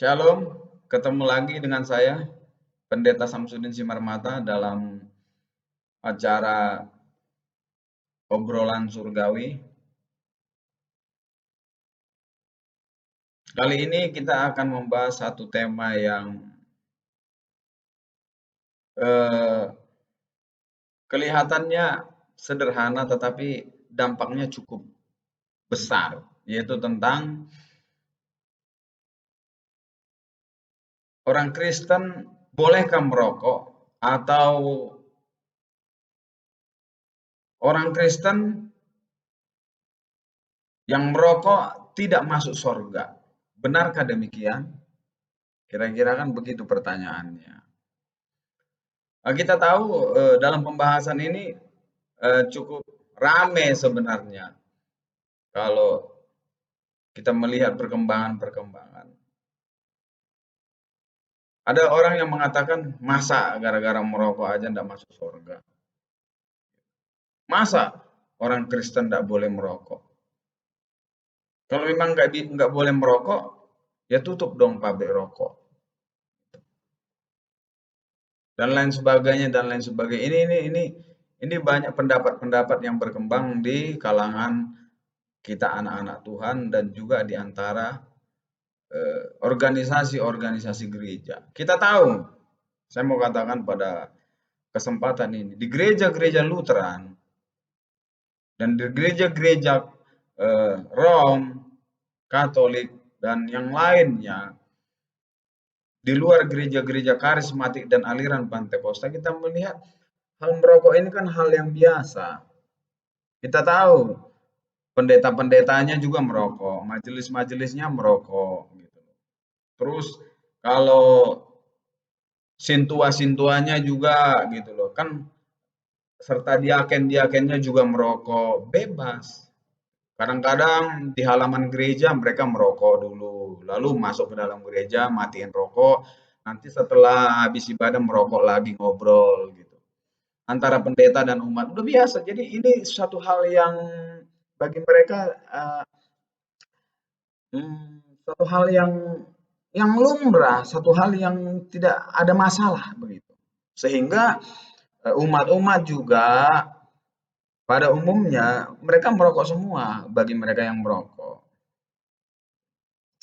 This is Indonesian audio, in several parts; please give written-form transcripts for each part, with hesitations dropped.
Shalom, ketemu lagi dengan saya, Pendeta Samsudin Simarmata dalam acara obrolan surgawi. Kali ini kita akan membahas satu tema yang eh, kelihatannya sederhana tetapi dampaknya cukup besar, yaitu tentang orang Kristen bolehkah merokok atau orang Kristen yang merokok tidak masuk surga. Benarkah demikian? Kira-kira kan begitu pertanyaannya. Kita tahu dalam pembahasan ini cukup rame sebenarnya kalau kita melihat perkembangan-perkembangan. Ada orang yang mengatakan masa gara-gara merokok aja tidak masuk surga. Masa orang Kristen tidak boleh merokok? Kalau memang nggak boleh merokok, ya tutup dong pabrik rokok dan lain sebagainya dan lain sebagainya. Ini banyak pendapat-pendapat yang berkembang di kalangan kita anak-anak Tuhan dan juga di antara organisasi-organisasi gereja. Kita tahu, saya mau katakan pada kesempatan ini, di gereja-gereja Lutheran dan di gereja-gereja Rom, Katolik, dan yang lainnya, di luar gereja-gereja karismatik dan aliran Pantekosta, kita melihat hal merokok ini kan hal yang biasa. Kita tahu pendeta-pendetanya juga merokok, majelis-majelisnya merokok. Gitu. Terus kalau sintua-sintuanya juga gitu loh, kan serta diaken-diakennya juga merokok, bebas. Kadang-kadang di halaman gereja mereka merokok dulu, lalu masuk ke dalam gereja, matiin rokok, nanti setelah habis ibadah merokok lagi, ngobrol gitu. Antara pendeta dan umat, udah biasa. Jadi ini suatu hal yang bagi mereka suatu hal yang lumrah, satu hal yang tidak ada masalah begitu. Sehingga umat-umat juga pada umumnya mereka merokok semua bagi mereka yang merokok.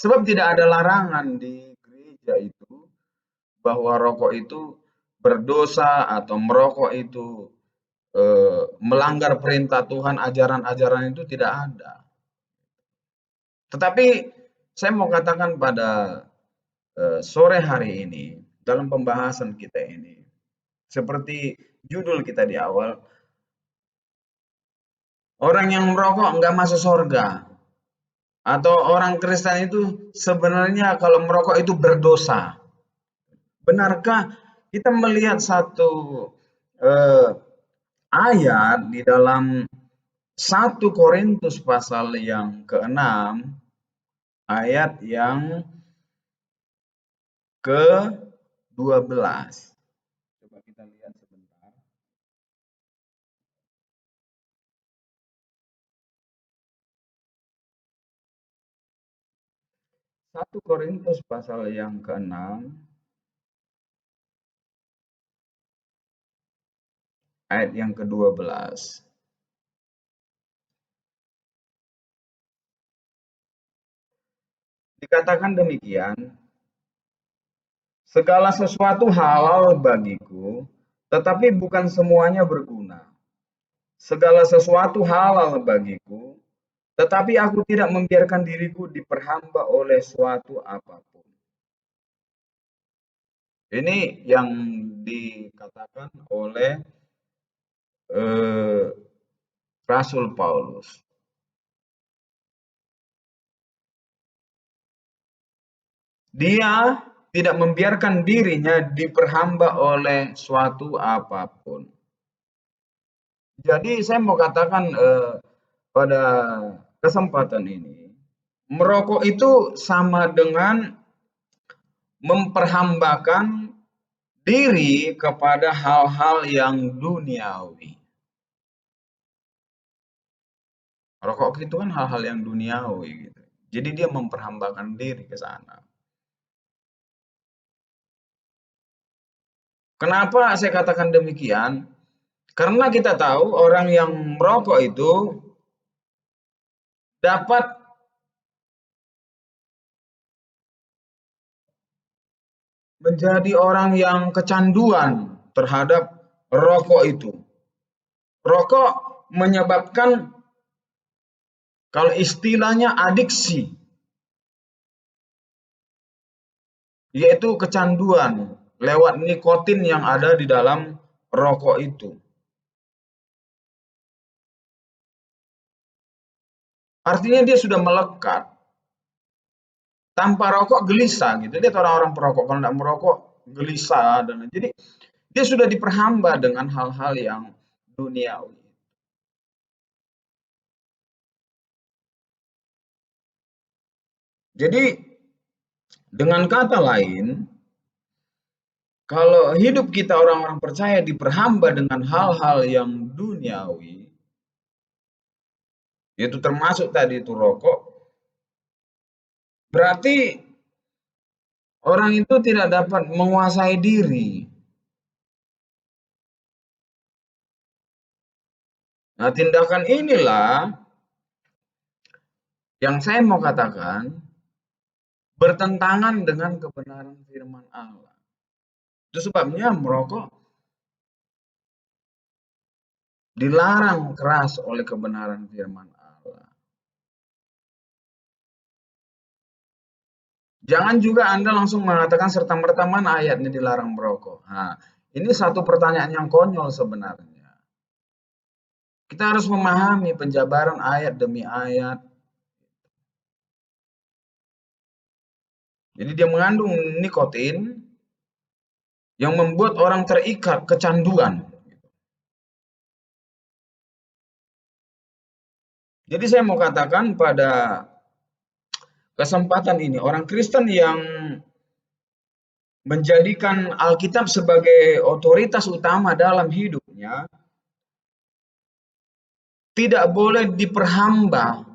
Sebab tidak ada larangan di gereja itu bahwa rokok itu berdosa atau merokok itu melanggar perintah Tuhan, ajaran-ajaran itu tidak ada. Tetapi saya mau katakan pada sore hari ini dalam pembahasan kita ini, seperti judul kita di awal, orang yang merokok nggak masuk surga. Atau orang Kristen itu sebenarnya kalau merokok itu berdosa. Benarkah kita melihat satu eh, ayat di dalam 1 Korintus pasal yang ke-6, ayat yang ke-12. Coba kita lihat sebentar. 1 Korintus pasal yang ke-6, ayat yang ke-12. Dikatakan demikian, segala sesuatu halal bagiku, tetapi bukan semuanya berguna. Segala sesuatu halal bagiku, tetapi aku tidak membiarkan diriku diperhamba oleh suatu apapun. Ini yang dikatakan oleh eh, Rasul Paulus. Dia tidak membiarkan dirinya diperhamba oleh suatu apapun. Jadi saya mau katakan pada kesempatan ini, merokok itu sama dengan memperhambakan diri kepada hal-hal yang duniawi. Rokok itu kan hal-hal yang duniawi gitu. Jadi dia memperhambakan diri ke sana. Kenapa saya katakan demikian? Karena kita tahu orang yang merokok itu dapat menjadi orang yang kecanduan terhadap rokok itu. Rokok menyebabkan, kalau istilahnya, adiksi, yaitu kecanduan lewat nikotin yang ada di dalam rokok itu. Artinya dia sudah melekat. Tanpa rokok gelisah gitu. Lihat orang-orang perokok, kalau tidak merokok gelisah, dan jadi dia sudah diperhamba dengan hal-hal yang duniawi. Jadi dengan kata lain, kalau hidup kita orang-orang percaya diperhamba dengan hal-hal yang duniawi, yaitu termasuk tadi itu rokok, berarti orang itu tidak dapat menguasai diri. Nah, tindakan inilah yang saya mau katakan bertentangan dengan kebenaran firman Allah. Itu sebabnya merokok dilarang keras oleh kebenaran firman Allah. Jangan juga Anda langsung mengatakan serta-merta mana ayatnya dilarang merokok. Nah, ini satu pertanyaan yang konyol sebenarnya. Kita harus memahami penjabaran ayat demi ayat. Jadi dia mengandung nikotin yang membuat orang terikat kecanduan. Jadi saya mau katakan pada kesempatan ini, orang Kristen yang menjadikan Alkitab sebagai otoritas utama dalam hidupnya tidak boleh diperhamba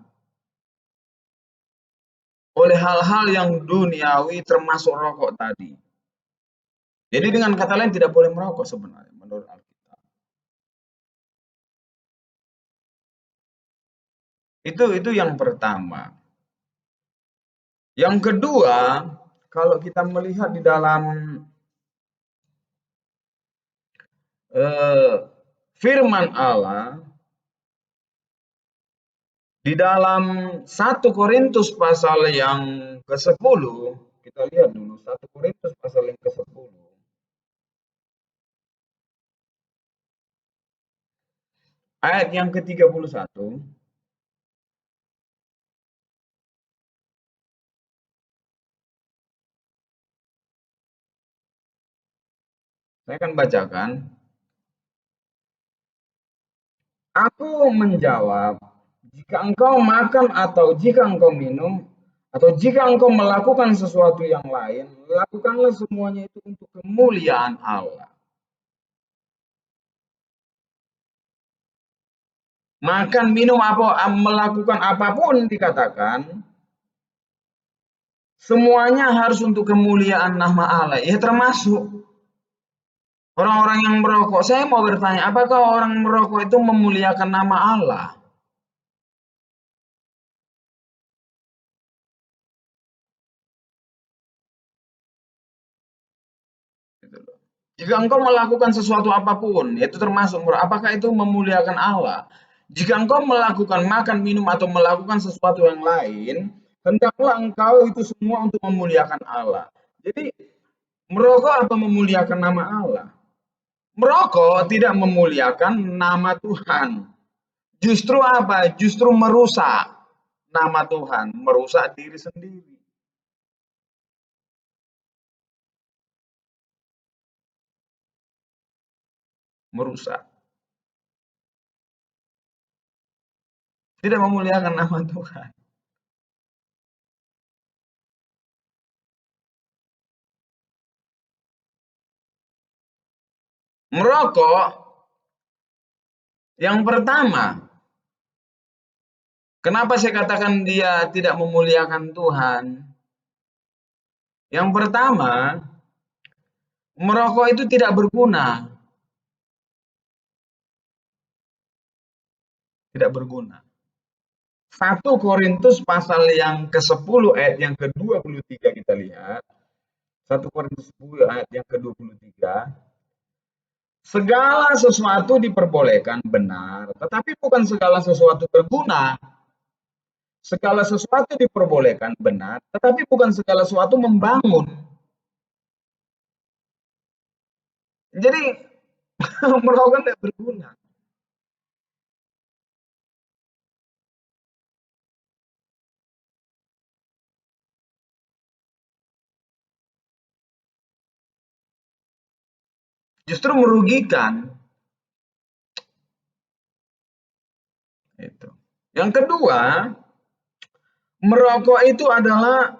oleh hal-hal yang duniawi termasuk rokok tadi. Jadi dengan kata lain tidak boleh merokok sebenarnya menurut Alkitab. Itu yang pertama. Yang kedua, kalau kita melihat di dalam firman Allah, di dalam 1 Korintus pasal yang ke-10, kita lihat dulu 1 Korintus pasal yang ke-10. Ayat yang ke-31. Saya akan bacakan. Aku menjawab, jika engkau makan atau jika engkau minum, atau jika engkau melakukan sesuatu yang lain, lakukanlah semuanya itu untuk kemuliaan Allah. Makan, minum, melakukan apapun dikatakan, semuanya harus untuk kemuliaan nama Allah. Ya termasuk orang-orang yang merokok. Saya mau bertanya, apakah orang merokok itu memuliakan nama Allah? Jika engkau melakukan sesuatu apapun, itu termasuk, apakah itu memuliakan Allah? Jika engkau melakukan makan, minum, atau melakukan sesuatu yang lain, hendaklah engkau itu semua untuk memuliakan Allah. Jadi, merokok apa memuliakan nama Allah? Merokok tidak memuliakan nama Tuhan. Justru apa? Justru merusak nama Tuhan, merusak diri sendiri. Merusak. Tidak memuliakan nama Tuhan. Merokok, yang pertama, kenapa saya katakan dia tidak memuliakan Tuhan? Yang pertama, Merokok itu tidak berguna, tidak berguna. 1 Korintus pasal yang ke-10 ayat yang ke-23 kita lihat. 1 Korintus 10 ayat yang ke-23. Segala sesuatu diperbolehkan benar, tetapi bukan segala sesuatu berguna. Segala sesuatu diperbolehkan benar, tetapi bukan segala sesuatu membangun. Jadi merokok tidak berguna. Justru merugikan. Itu. Yang kedua, merokok itu adalah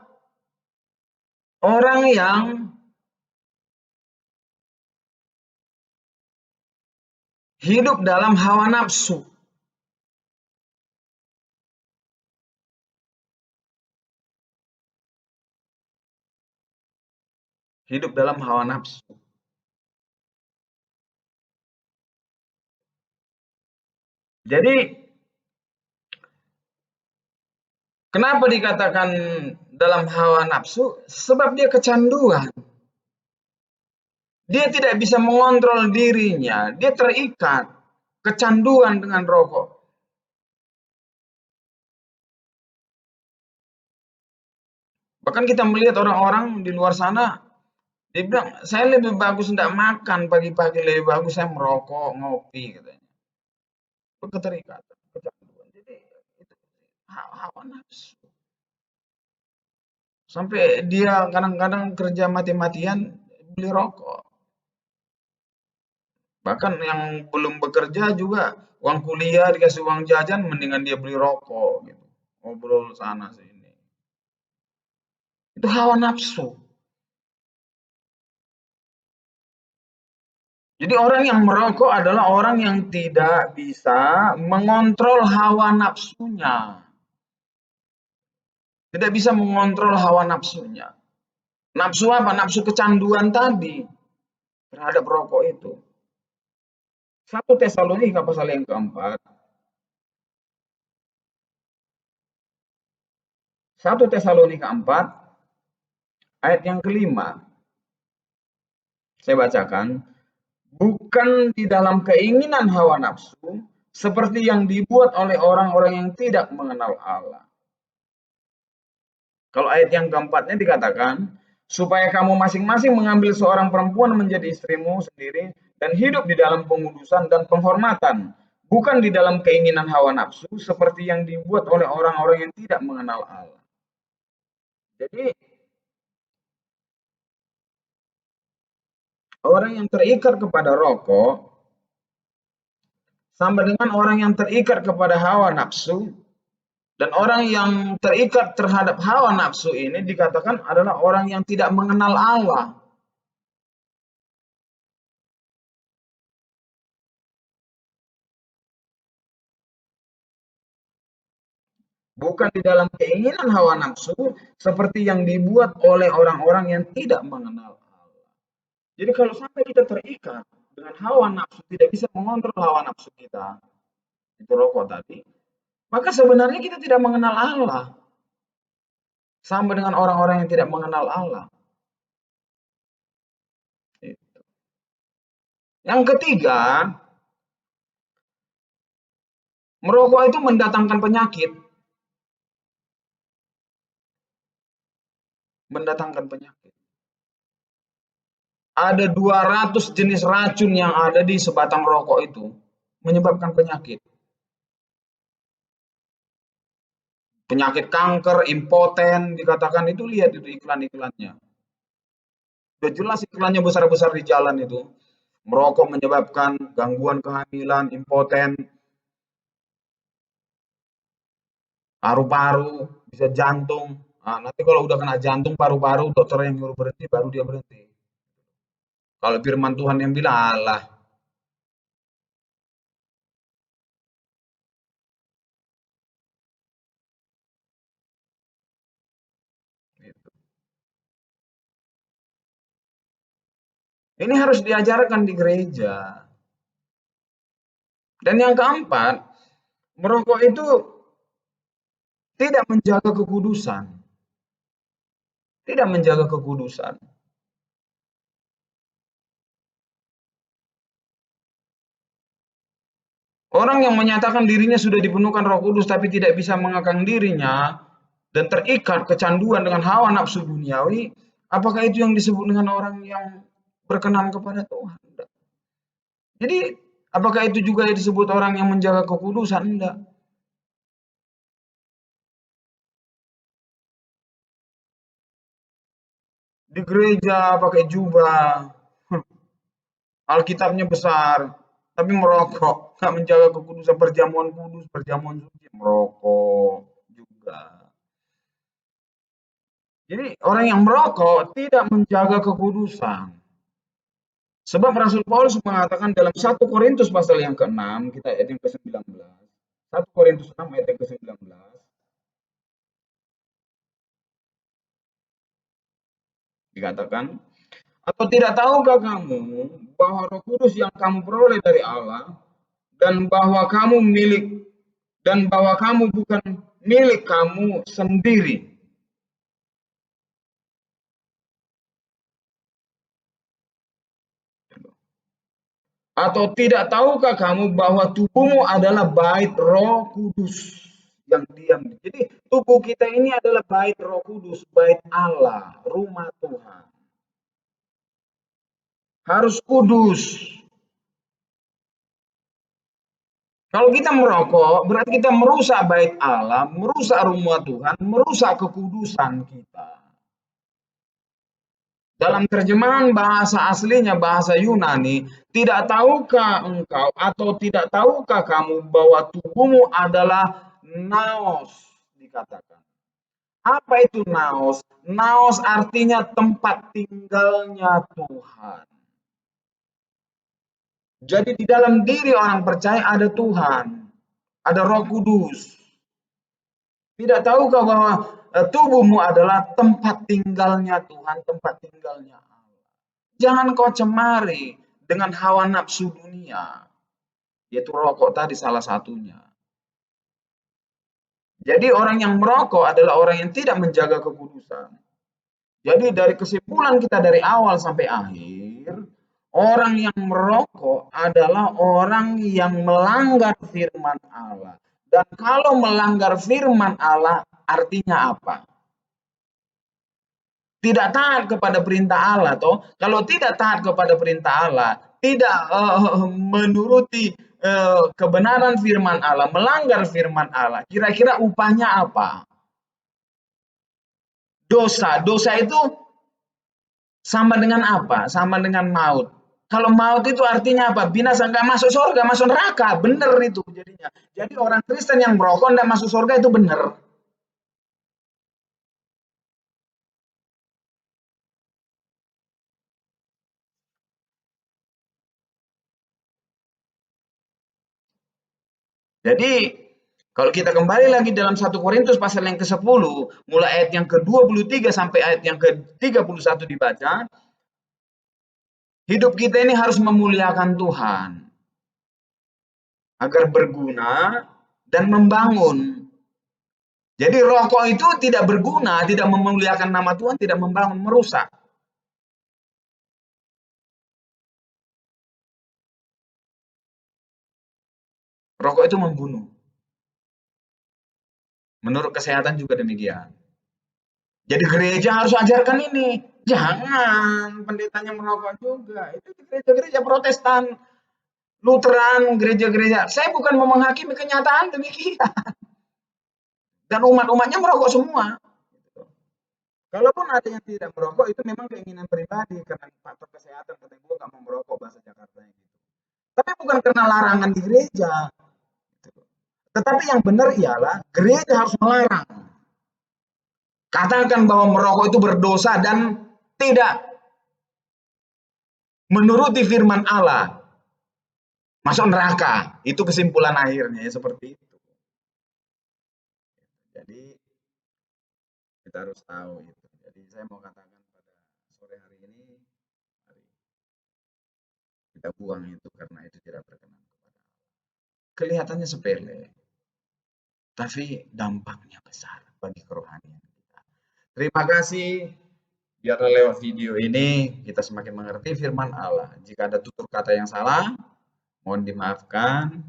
orang yang hidup dalam hawa nafsu. Hidup dalam hawa nafsu. Jadi, kenapa dikatakan dalam hawa nafsu? Sebab dia kecanduan. Dia tidak bisa mengontrol dirinya, dia terikat, kecanduan dengan rokok. Bahkan kita melihat orang-orang di luar sana, dia bilang, saya lebih bagus tidak makan pagi-pagi, lebih bagus saya merokok, ngopi, katanya. Itu keterikatan, kecanduan. Jadi itu hawa nafsu. Sampai dia kadang-kadang kerja mati-matian beli rokok. Bahkan yang belum bekerja juga uang kuliah dikasih uang jajan mendingan dia beli rokok gitu. Ngobrol sana sini. Itu hawa nafsu. Jadi orang yang merokok adalah orang yang tidak bisa mengontrol hawa nafsunya. Tidak bisa mengontrol hawa nafsunya. Nafsu apa? Nafsu kecanduan tadi terhadap rokok itu. 1 Tesalonika pasal yang keempat. 1 Tesalonika 4 ayat yang kelima. Saya bacakan. Bukan di dalam keinginan hawa nafsu, seperti yang dibuat oleh orang-orang yang tidak mengenal Allah. Kalau ayat yang keempatnya dikatakan, supaya kamu masing-masing mengambil seorang perempuan menjadi istrimu sendiri dan hidup di dalam pengudusan dan penghormatan, bukan di dalam keinginan hawa nafsu, seperti yang dibuat oleh orang-orang yang tidak mengenal Allah. Jadi, orang yang terikat kepada rokok sama dengan orang yang terikat kepada hawa nafsu. Dan orang yang terikat terhadap hawa nafsu ini dikatakan adalah orang yang tidak mengenal Allah. Bukan di dalam keinginan hawa nafsu seperti yang dibuat oleh orang-orang yang tidak mengenal Allah. Jadi kalau sampai kita terikat dengan hawa nafsu, tidak bisa mengontrol hawa nafsu kita, itu rokok tadi, maka sebenarnya kita tidak mengenal Allah. Sama dengan orang-orang yang tidak mengenal Allah. Yang ketiga, merokok itu mendatangkan penyakit. Mendatangkan penyakit. Ada 200 jenis racun yang ada di sebatang rokok itu menyebabkan penyakit. Penyakit kanker, impoten dikatakan itu, lihat itu iklan-iklannya. Udah jelas iklannya besar-besar di jalan itu. Merokok menyebabkan gangguan kehamilan, impoten, paru-paru, bisa jantung. Nah, nanti kalau udah kena jantung, paru-paru, dokter yang nyuruh berhenti, baru dia berhenti. Kalau firman Tuhan yang bilang, alah. Gitu. Ini harus diajarkan di gereja. Dan yang keempat, merokok itu tidak menjaga kekudusan. Tidak menjaga kekudusan. Orang yang menyatakan dirinya sudah dipenuhkan Roh Kudus tapi tidak bisa mengekang dirinya dan terikat kecanduan dengan hawa nafsu duniawi, apakah itu yang disebut dengan orang yang berkenan kepada Tuhan? Enggak. Jadi, apakah itu juga yang disebut orang yang menjaga kekudusan? Enggak. Di gereja pakai jubah, Alkitabnya besar, tapi merokok, nggak menjaga kekudusan, perjamuan kudus, perjamuan suci, merokok juga. Jadi orang yang merokok tidak menjaga kekudusan. Sebab Rasul Paulus mengatakan dalam 1 Korintus pasal yang ke-6, kita ayat yang ke-19. 1 Korintus 6 ayat yang ke-19 dikatakan, atau tidak tahukah kamu bahwa Roh Kudus yang kamu peroleh dari Allah dan bahwa kamu milik dan bahwa kamu bukan milik kamu sendiri. Atau tidak tahukah kamu bahwa tubuhmu adalah bait Roh Kudus yang diam. Jadi tubuh kita ini adalah bait Roh Kudus, bait Allah, rumah Tuhan. Harus kudus. Kalau kita merokok, berarti kita merusak bait Allah, merusak rumah Tuhan, merusak kekudusan kita. Dalam terjemahan bahasa aslinya, bahasa Yunani, tidak tahukah engkau atau tidak tahukah kamu bahwa tubuhmu adalah naos, dikatakan. Apa itu naos? Naos artinya tempat tinggalnya Tuhan. Jadi di dalam diri orang percaya ada Tuhan, ada Roh Kudus. Tidak tahukah bahwa tubuhmu adalah tempat tinggalnya Tuhan, tempat tinggalnya Allah. Jangan kau cemari dengan hawa nafsu dunia, yaitu rokok tadi salah satunya. Jadi orang yang merokok adalah orang yang tidak menjaga kekudusan. Jadi dari kesimpulan kita dari awal sampai akhir, orang yang merokok adalah orang yang melanggar firman Allah. Dan kalau melanggar firman Allah, artinya apa? Tidak taat kepada perintah Allah toh. Kalau tidak taat kepada perintah Allah, tidak menuruti kebenaran firman Allah, melanggar firman Allah, kira-kira upahnya apa? Dosa. Dosa itu sama dengan apa? Sama dengan maut. Kalau maut itu artinya apa? Binasa, nggak masuk surga, masuk neraka. Bener itu jadinya. Jadi orang Kristen yang merokok nggak masuk surga itu bener. Jadi kalau kita kembali lagi dalam 1 Korintus pasal yang ke-10, mulai ayat yang ke-23 sampai ayat yang ke-31 dibaca, hidup kita ini harus memuliakan Tuhan agar berguna dan membangun. Jadi rokok itu tidak berguna, tidak memuliakan nama Tuhan, tidak membangun, merusak. Rokok itu membunuh. Menurut kesehatan juga demikian. Jadi gereja harus ajarkan ini. Jangan pendetanya merokok juga. Itu gereja-gereja Protestan, Lutheran, gereja-gereja. Saya bukan mau menghakimi, kenyataan demikian. Dan umat-umatnya merokok semua. Kalaupun ada yang tidak merokok, itu memang keinginan pribadi karena faktor kesehatan. Kata gue gak mau merokok, bahasa Jakarta gitu. Tapi bukan karena larangan di gereja. Tetapi yang benar ialah gereja harus melarang. Katakan bahwa merokok itu berdosa dan tidak menuruti firman Allah. Masuk neraka. Itu kesimpulan akhirnya ya seperti itu. Jadi kita harus tahu itu. Jadi saya mau katakan pada sore hari ini, mari kita buang itu karena itu tidak berkenan kepada Allah. Kelihatannya sepele, tapi dampaknya besar bagi kerohanian kita. Terima kasih. Biarlah lewat video ini kita semakin mengerti firman Allah. Jika ada tutur kata yang salah, mohon dimaafkan.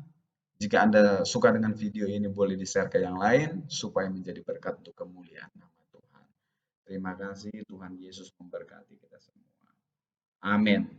Jika Anda suka dengan video ini, boleh di-share ke yang lain supaya menjadi berkat untuk kemuliaan nama Tuhan. Terima kasih, Tuhan Yesus memberkati kita semua. Amin.